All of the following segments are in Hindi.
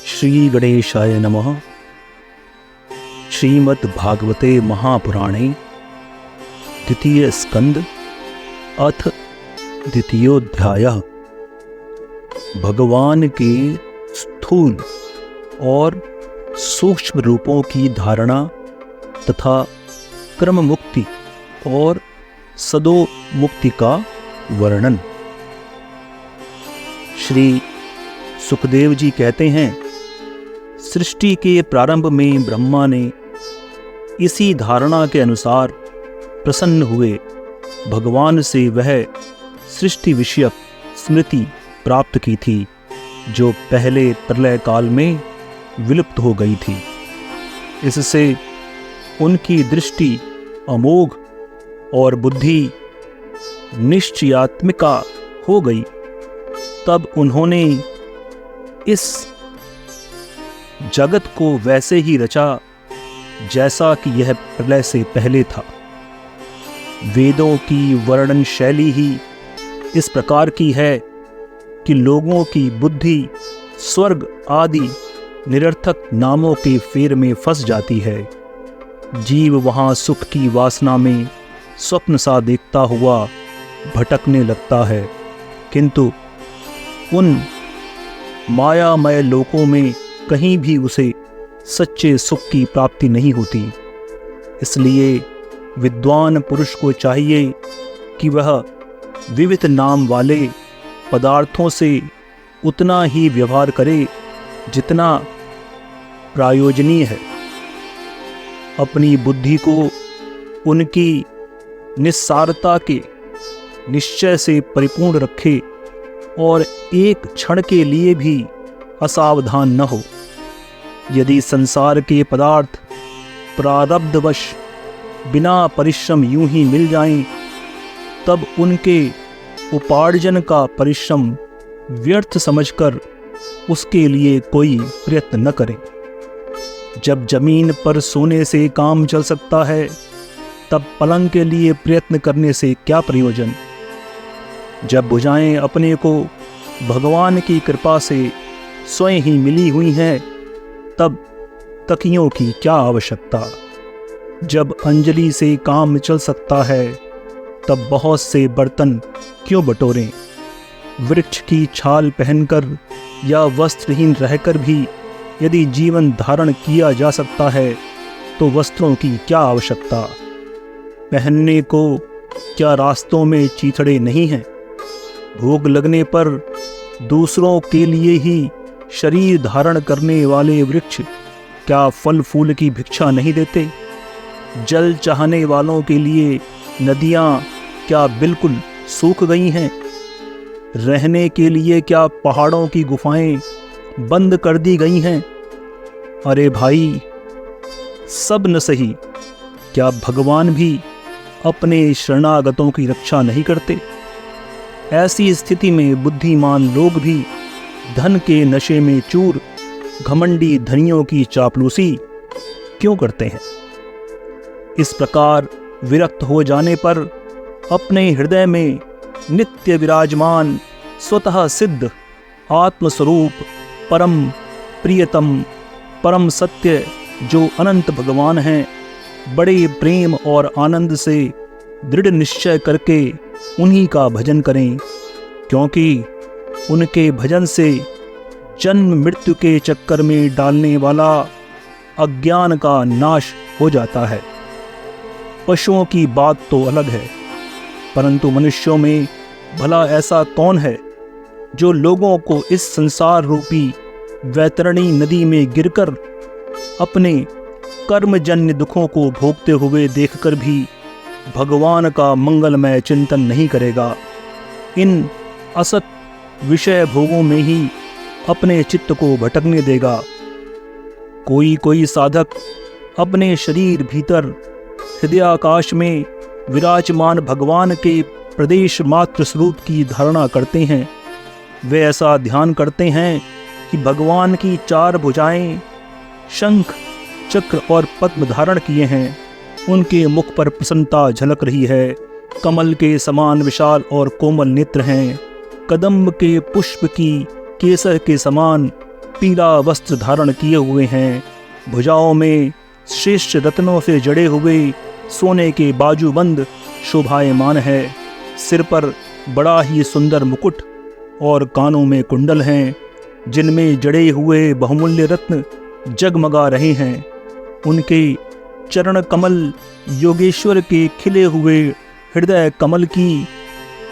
श्री गणेशाय नमः। श्रीमद् भागवते महापुराणे द्वितीय स्कंद अथ द्वितीयोध्यायः। भगवान के स्थूल और सूक्ष्म रूपों की धारणा तथा क्रम मुक्ति और सदो मुक्ति का वर्णन। श्री सुखदेव जी कहते हैं, सृष्टि के प्रारंभ में ब्रह्मा ने इसी धारणा के अनुसार प्रसन्न हुए भगवान से वह सृष्टि विषयक स्मृति प्राप्त की थी जो पहले प्रलय काल में विलुप्त हो गई थी। इससे उनकी दृष्टि अमोघ और बुद्धि निश्चयात्मिका हो गई। तब उन्होंने इस जगत को वैसे ही रचा जैसा कि यह प्रलय से पहले था। वेदों की वर्णन शैली ही इस प्रकार की है कि लोगों की बुद्धि स्वर्ग आदि निरर्थक नामों के फेर में फंस जाती है। जीव वहाँ सुख की वासना में स्वप्न सा देखता हुआ भटकने लगता है, किंतु उन मायामय लोकों में कहीं भी उसे सच्चे सुख की प्राप्ति नहीं होती। इसलिए विद्वान पुरुष को चाहिए कि वह विविध नाम वाले पदार्थों से उतना ही व्यवहार करे जितना प्रयोजनीय है। अपनी बुद्धि को उनकी निस्सारता के निश्चय से परिपूर्ण रखे और एक क्षण के लिए भी असावधान न हो। यदि संसार के पदार्थ प्रारब्धवश बिना परिश्रम यूं ही मिल जाएं, तब उनके उपार्जन का परिश्रम व्यर्थ समझकर उसके लिए कोई प्रयत्न न करें। जब जमीन पर सोने से काम चल सकता है, तब पलंग के लिए प्रयत्न करने से क्या प्रयोजन। जब भुजाएं अपने को भगवान की कृपा से स्वयं ही मिली हुई हैं, तब तकियों की क्या आवश्यकता। जब अंजलि से काम चल सकता है, तब बहुत से बर्तन क्यों बटोरें। वृक्ष की छाल पहनकर या वस्त्रहीन रहकर भी यदि जीवन धारण किया जा सकता है, तो वस्त्रों की क्या आवश्यकता। पहनने को क्या रास्तों में चीथड़े नहीं हैं। भूख लगने पर दूसरों के लिए ही शरीर धारण करने वाले वृक्ष क्या फल फूल की भिक्षा नहीं देते। जल चाहने वालों के लिए नदियाँ क्या बिल्कुल सूख गई हैं। रहने के लिए क्या पहाड़ों की गुफाएं बंद कर दी गई हैं। अरे भाई, सब न सही, क्या भगवान भी अपने शरणागतों की रक्षा नहीं करते। ऐसी स्थिति में बुद्धिमान लोग भी धन के नशे में चूर घमंडी धनियों की चापलूसी क्यों करते हैं। इस प्रकार विरक्त हो जाने पर अपने हृदय में नित्य विराजमान स्वतः सिद्ध आत्मस्वरूप परम प्रियतम परम सत्य जो अनंत भगवान हैं, बड़े प्रेम और आनंद से दृढ़ निश्चय करके उन्हीं का भजन करें, क्योंकि उनके भजन से जन्म मृत्यु के चक्कर में डालने वाला अज्ञान का नाश हो जाता है। पशुओं की बात तो अलग है, परंतु मनुष्यों में भला ऐसा कौन है जो लोगों को इस संसार रूपी वैतरणी नदी में गिरकर अपने कर्मजन्य दुखों को भोगते हुए देखकर भी भगवान का मंगलमय चिंतन नहीं करेगा। इन असत विषय भोगों में ही अपने चित्त को भटकने देगा। कोई कोई साधक अपने शरीर भीतर हृदयाकाश में विराजमान भगवान के प्रदेश मात्र स्वरूप की धारणा करते हैं। वे ऐसा ध्यान करते हैं कि भगवान की चार भुजाएं शंख चक्र और पद्म धारण किए हैं। उनके मुख पर प्रसन्नता झलक रही है। कमल के समान विशाल और कोमल नेत्र हैं। कदम्ब के पुष्प की केसर के समान पीला वस्त्र धारण किए हुए हैं, भुजाओं में श्रेष्ठ रत्नों से जड़े हुए सोने के बाजूबंद शोभायमान है। सिर पर बड़ा ही सुंदर मुकुट और कानों में कुंडल हैं, जिनमें जड़े हुए बहुमूल्य रत्न जगमगा रहे हैं। उनके चरण कमल योगेश्वर के खिले हुए हृदय कमल की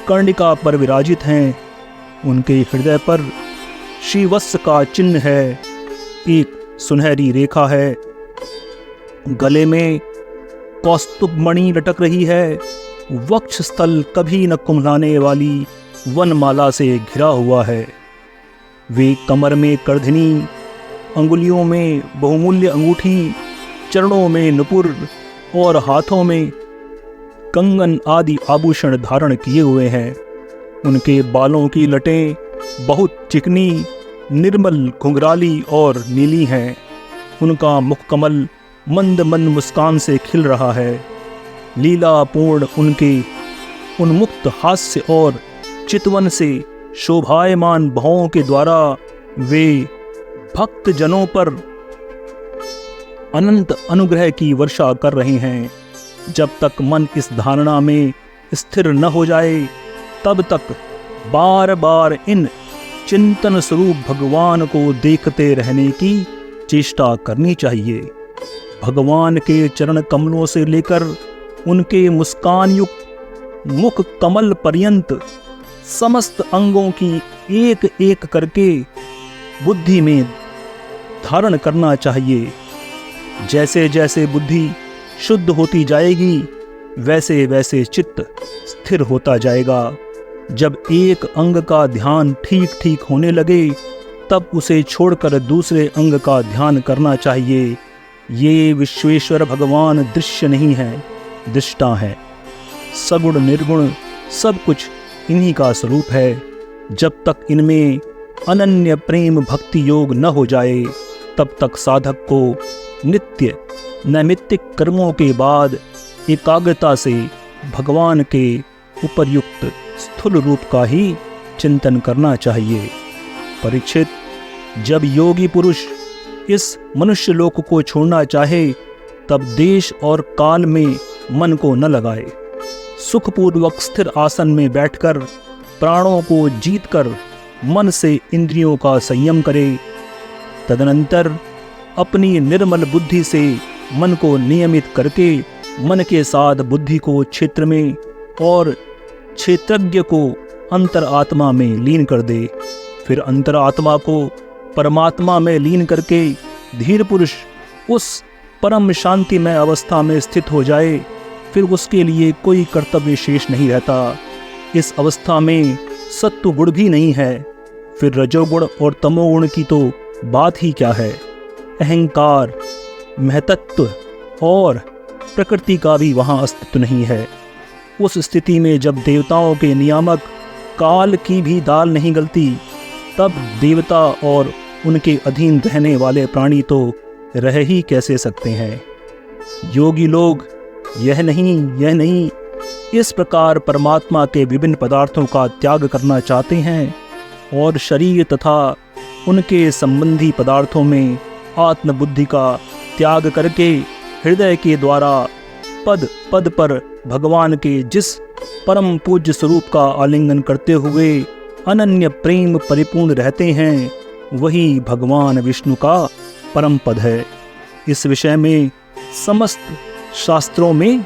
कर्णिका पर विराजित हैं। उनके हृदय पर श्रीवत्स का चिन्ह है, एक सुनहरी रेखा है। गले में कौस्तुभ मणि लटक रही है। वक्ष स्थल कभी न कुम्हलाने वाली वनमाला से घिरा हुआ है। वे कमर में करधनी, अंगुलियों में बहुमूल्य अंगूठी, चरणों में नुपुर और हाथों में कंगन आदि आभूषण धारण किए हुए हैं। उनके बालों की लटें बहुत चिकनी, निर्मल, घुंघराली और नीली हैं। उनका मुखकमल मंद मंद मुस्कान से खिल रहा है। लीलापूर्ण उनके उन्मुक्त हास्य और चितवन से शोभायमान भावों के द्वारा वे भक्त जनों पर अनंत अनुग्रह की वर्षा कर रहे हैं। जब तक मन इस धारणा में स्थिर न हो जाए, तब तक बार बार इन चिंतन स्वरूप भगवान को देखते रहने की चेष्टा करनी चाहिए। भगवान के चरण कमलों से लेकर उनके मुस्कान युक्त मुख कमल पर्यंत समस्त अंगों की एक एक करके बुद्धि में धारण करना चाहिए। जैसे जैसे बुद्धि शुद्ध होती जाएगी, वैसे वैसे चित्त स्थिर होता जाएगा। जब एक अंग का ध्यान ठीक ठीक होने लगे, तब उसे छोड़कर दूसरे अंग का ध्यान करना चाहिए। ये विश्वेश्वर भगवान दृश्य नहीं है, दृष्टा है। सगुण निर्गुण सब कुछ इन्हीं का स्वरूप है। जब तक इनमें अनन्य प्रेम भक्ति योग न हो जाए, तब तक साधक को नित्य नैमित्तिक कर्मों के बाद एकाग्रता से भगवान के उपर्युक्त स्थूल रूप का ही चिंतन करना चाहिए। परीक्षित, जब योगी पुरुष इस मनुष्य लोक को छोड़ना चाहे, तब देश और काल में मन को न लगाए। सुखपूर्वक स्थिर आसन में बैठकर प्राणों को जीतकर मन से इंद्रियों का संयम करे। तदनंतर अपनी निर्मल बुद्धि से मन को नियमित करके मन के साथ बुद्धि को क्षेत्र में और क्षेत्रज्ञ को अंतरात्मा में लीन कर दे। फिर अंतरात्मा को परमात्मा में लीन करके धीर पुरुष उस परम शांतिमय अवस्था में स्थित हो जाए। फिर उसके लिए कोई कर्तव्य शेष नहीं रहता। इस अवस्था में सत्व गुण भी नहीं है। फिर रजोगुण और तमोगुण की तो बात ही क्या है। अहंकार, महतत्व और प्रकृति का भी वहाँ अस्तित्व नहीं है। उस स्थिति में जब देवताओं के नियामक काल की भी दाल नहीं गलती, तब देवता और उनके अधीन रहने वाले प्राणी तो रह ही कैसे सकते हैं। योगी लोग यह नहीं इस प्रकार परमात्मा के विभिन्न पदार्थों का त्याग करना चाहते हैं और शरीर तथा उनके संबंधी पदार्थों में आत्मबुद्धि का त्याग करके हृदय के द्वारा पद पद पर भगवान के जिस परम पूज्य स्वरूप का आलिंगन करते हुए अनन्य प्रेम परिपूर्ण रहते हैं, वही भगवान विष्णु का परम पद है। इस विषय में समस्त शास्त्रों में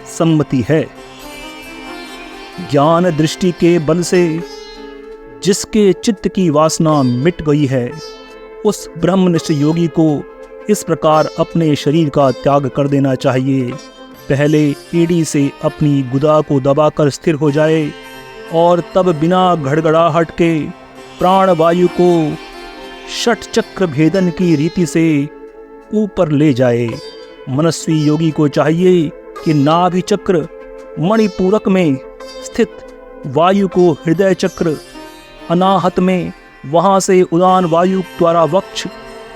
सम्मति है। ज्ञान दृष्टि के बल से जिसके चित्त की वासना मिट गई है, उस ब्रह्मनिष्ठ योगी को इस प्रकार अपने शरीर का त्याग कर देना चाहिए। पहले एड़ी से अपनी गुदा को दबाकर स्थिर हो जाए और तब बिना घड़घड़ाहट के प्राण वायु को षट चक्र भेदन की रीति से ऊपर ले जाए। मनस्वी योगी को चाहिए कि नाभि चक्र मणिपूरक में स्थित वायु को हृदय चक्र अनाहत में, वहां से उदान वायु द्वारा वक्ष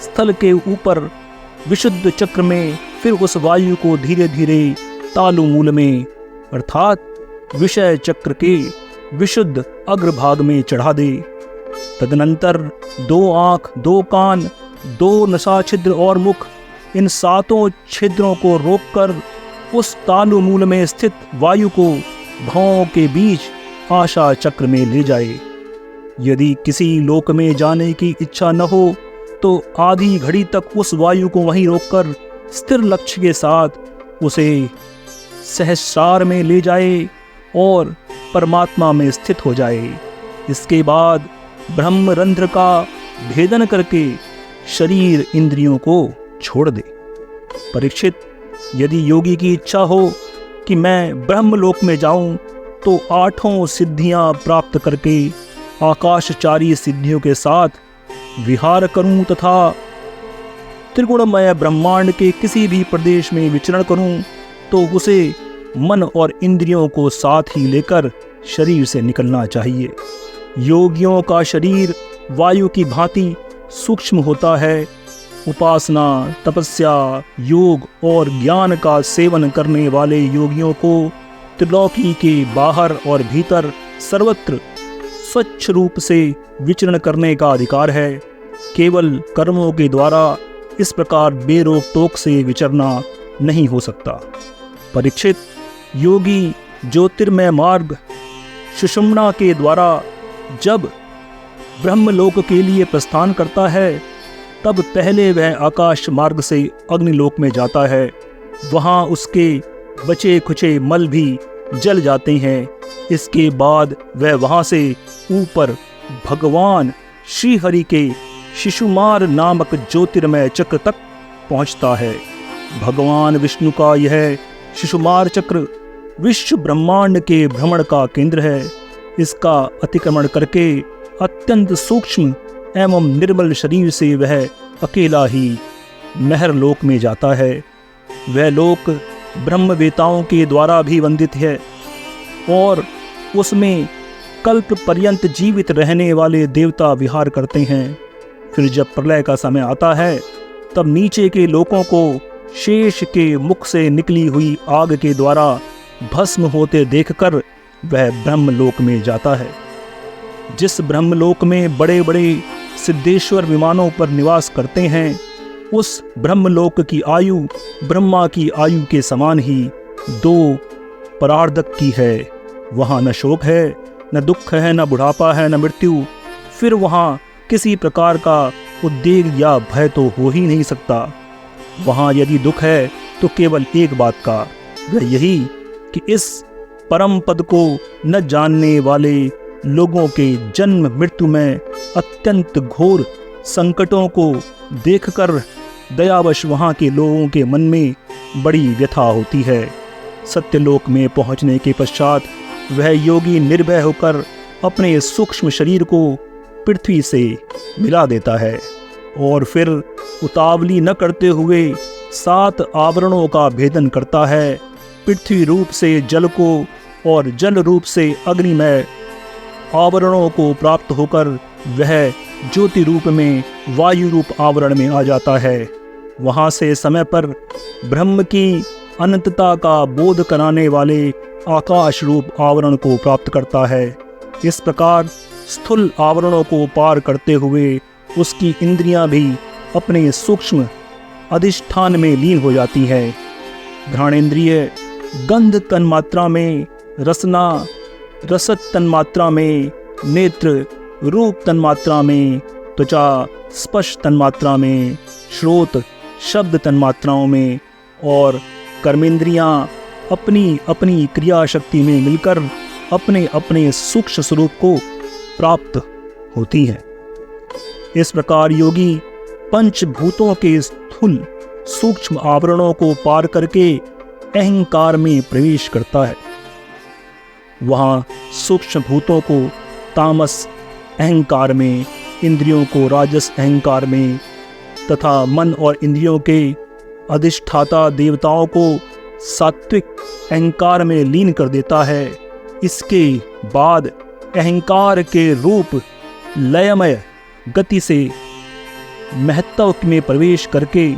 स्थल के ऊपर विशुद्ध चक्र में, फिर उस वायु को धीरे धीरे तालुमूल में अर्थात विषय चक्र के विशुद्ध अग्रभाग में चढ़ा दे। तदनंतर 2 आँख, 2 कान, 2 नसा छिद्र और मुख, इन 7 छिद्रों को रोककर उस तालु मूल में स्थित वायु को भौं के बीच आशा चक्र में ले जाए। यदि किसी लोक में जाने की इच्छा न हो तो आधी घड़ी तक उस वायु को वहीं रोककर स्थिर लक्ष्य के साथ उसे सहस्रार में ले जाए और परमात्मा में स्थित हो जाए। इसके बाद ब्रह्मरंध्र का भेदन करके शरीर इंद्रियों को छोड़ दे। परीक्षित, यदि योगी की इच्छा हो कि मैं ब्रह्मलोक में जाऊं तो 8 सिद्धियां प्राप्त करके आकाशचारी सिद्धियों के साथ विहार करूं तथा त्रिगुणमय ब्रह्मांड के किसी भी प्रदेश में विचरण करूं तो उसे मन और इंद्रियों को साथ ही लेकर शरीर से निकलना चाहिए। योगियों का शरीर वायु की भांति सूक्ष्म होता है। उपासना, तपस्या, योग और ज्ञान का सेवन करने वाले योगियों को त्रिलोकी के बाहर और भीतर सर्वत्र स्वच्छ रूप से विचरण करने का अधिकार है। केवल कर्मों के द्वारा इस प्रकार बेरोक टोक से विचरना नहीं हो सकता। परीक्षित, योगी ज्योतिर्मय मार्ग सुषुम्ना के द्वारा जब ब्रह्मलोक के लिए प्रस्थान करता है तब पहले वह आकाश मार्ग से अग्निलोक में जाता है। वहाँ उसके बचे खुचे मल भी जल जाते हैं। इसके बाद वह वहाँ से ऊपर भगवान श्री हरि के शिशुमार नामक ज्योतिर्मय चक्र तक पहुँचता है। भगवान विष्णु का यह शिशुमार चक्र विश्व ब्रह्मांड के भ्रमण का केंद्र है। इसका अतिक्रमण करके अत्यंत सूक्ष्म एवं निर्मल शरीर से वह अकेला ही महर लोक में जाता है। वह लोक ब्रह्मवेताओं के द्वारा भी वंदित है और उसमें कल्प पर्यंत जीवित रहने वाले देवता विहार करते हैं। फिर जब प्रलय का समय आता है तब नीचे के लोकों को शेष के मुख से निकली हुई आग के द्वारा भस्म होते देखकर वह ब्रह्मलोक में जाता है। जिस ब्रह्मलोक में बड़े बड़े सिद्धेश्वर विमानों पर निवास करते हैं, उस ब्रह्मलोक की आयु ब्रह्मा की आयु के समान ही 2 परार्धक की है। वहाँ न शोक है, न दुख है, न बुढ़ापा है, न मृत्यु। फिर वहाँ किसी प्रकार का उद्वेग या भय तो हो ही नहीं सकता। वहाँ यदि दुख है तो केवल एक बात का, वह यही कि इस परम पद को न जानने वाले लोगों के जन्म मृत्यु में अत्यंत घोर संकटों को देखकर दयावश वहाँ के लोगों के मन में बड़ी व्यथा होती है। सत्यलोक में पहुँचने के पश्चात वह योगी निर्भय होकर अपने सूक्ष्म शरीर को पृथ्वी से मिला देता है और फिर उतावली न करते हुए 7 आवरणों का भेदन करता है। पृथ्वी रूप से जल को और जल रूप से अग्निमय आवरणों को प्राप्त होकर वह ज्योति रूप में वायु रूप आवरण में आ जाता है। वहाँ से समय पर ब्रह्म की अनंतता का बोध कराने वाले आकाश रूप आवरण को प्राप्त करता है। इस प्रकार स्थूल आवरणों को पार करते हुए उसकी इंद्रियां भी अपने सूक्ष्म अधिष्ठान में लीन हो जाती है। घ्राणेन्द्रिय गंध तन्मात्रा में, रसना रसत तन्मात्रा में, नेत्र रूप तन्मात्रा में, त्वचा स्पर्श तन्मात्रा में, श्रोत शब्द तन्मात्राओं में और कर्मेंद्रियां अपनी अपनी क्रिया शक्ति में मिलकर अपने अपने सूक्ष्म स्वरूप को प्राप्त होती हैं। इस प्रकार योगी पंचभूतों के स्थूल सूक्ष्म आवरणों को पार करके अहंकार में प्रवेश करता है। वहाँ सूक्ष्म भूतों को तामस अहंकार में, इंद्रियों को राजस अहंकार में तथा मन और इंद्रियों के अधिष्ठाता देवताओं को सात्विक अहंकार में लीन कर देता है। इसके बाद अहंकार के रूप लयमय गति से महत्व में प्रवेश करके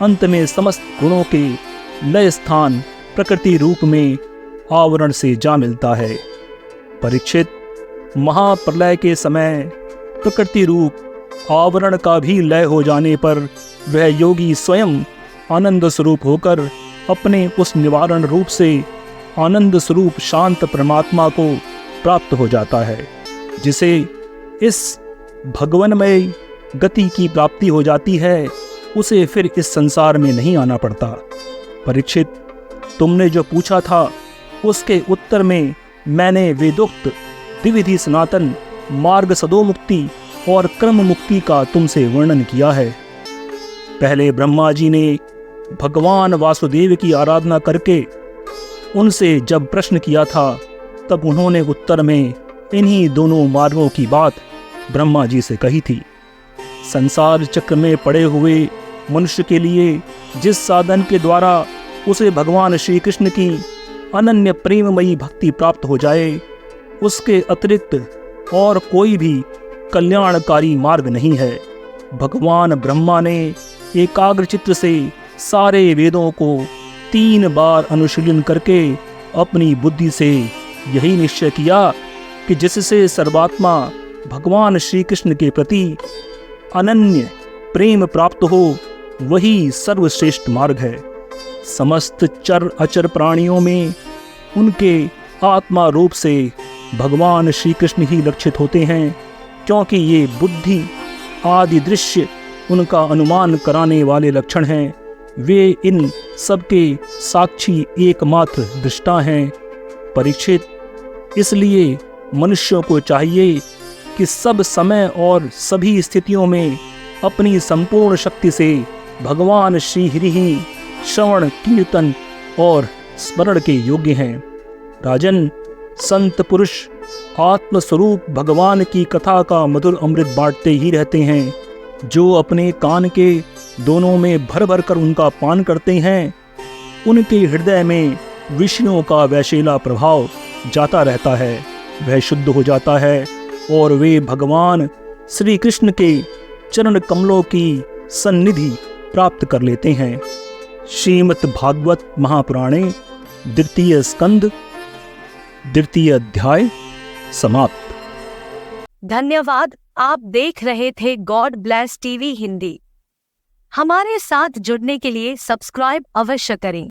अंत में समस्त गुणों के लय स्थान प्रकृति रूप में आवरण से जा मिलता है। परीक्षित, महाप्रलय के समय प्रकृति रूप आवरण का भी लय हो जाने पर वह योगी स्वयं आनंद स्वरूप होकर अपने उस निवारण रूप से आनंद स्वरूप शांत परमात्मा को प्राप्त हो जाता है, जिसे इस भगवनमय गति की प्राप्ति हो जाती है। उसे फिर इस संसार में नहीं आना पड़ता। परीक्षित, तुमने जो पूछा था उसके उत्तर में मैंने वेदोक्त द्विविधि सनातन मार्ग सदोमुक्ति और क्रम मुक्ति का तुमसे वर्णन किया है। पहले ब्रह्मा जी ने भगवान वासुदेव की आराधना करके उनसे जब प्रश्न किया था, तब उन्होंने उत्तर में इन्हीं दोनों मार्गों की बात ब्रह्मा जी से कही थी। संसार चक्र में पड़े हुए मनुष्य के लिए जिस साधन के द्वारा उसे भगवान श्री कृष्ण की अनन्य प्रेममयी भक्ति प्राप्त हो जाए, उसके अतिरिक्त और कोई भी कल्याणकारी मार्ग नहीं है। भगवान ब्रह्मा ने एकाग्र चित्त से सारे वेदों को 3 बार अनुशीलन करके अपनी बुद्धि से यही निश्चय किया कि जिससे सर्वात्मा भगवान श्री कृष्ण के प्रति अनन्य प्रेम प्राप्त हो, वही सर्वश्रेष्ठ मार्ग है। समस्त चर अचर प्राणियों में उनके आत्मा रूप से भगवान श्री कृष्ण ही लक्षित होते हैं, क्योंकि ये बुद्धि आदि दृश्य उनका अनुमान कराने वाले लक्षण हैं। वे इन सबके साक्षी एकमात्र दृष्टा हैं। परीक्षित, इसलिए मनुष्यों को चाहिए कि सब समय और सभी स्थितियों में अपनी संपूर्ण शक्ति से भगवान श्री हरि ही श्रवण कीर्तन और स्मरण के योग्य हैं। राजन, संत पुरुष आत्मस्वरूप भगवान की कथा का मधुर अमृत बांटते ही रहते हैं। जो अपने कान के दोनों में भर भर कर उनका पान करते हैं, उनके हृदय में विषयों का वैशीला प्रभाव जाता रहता है, वह शुद्ध हो जाता है और वे भगवान श्री कृष्ण के चरण कमलों की सन्निधि प्राप्त कर लेते हैं। श्रीमद् भागवत महापुराणे द्वितीय स्कंद द्वितीय अध्याय समाप्त। धन्यवाद। आप देख रहे थे गॉड ब्लेस टीवी हिंदी। हमारे साथ जुड़ने के लिए सब्सक्राइब अवश्य करें।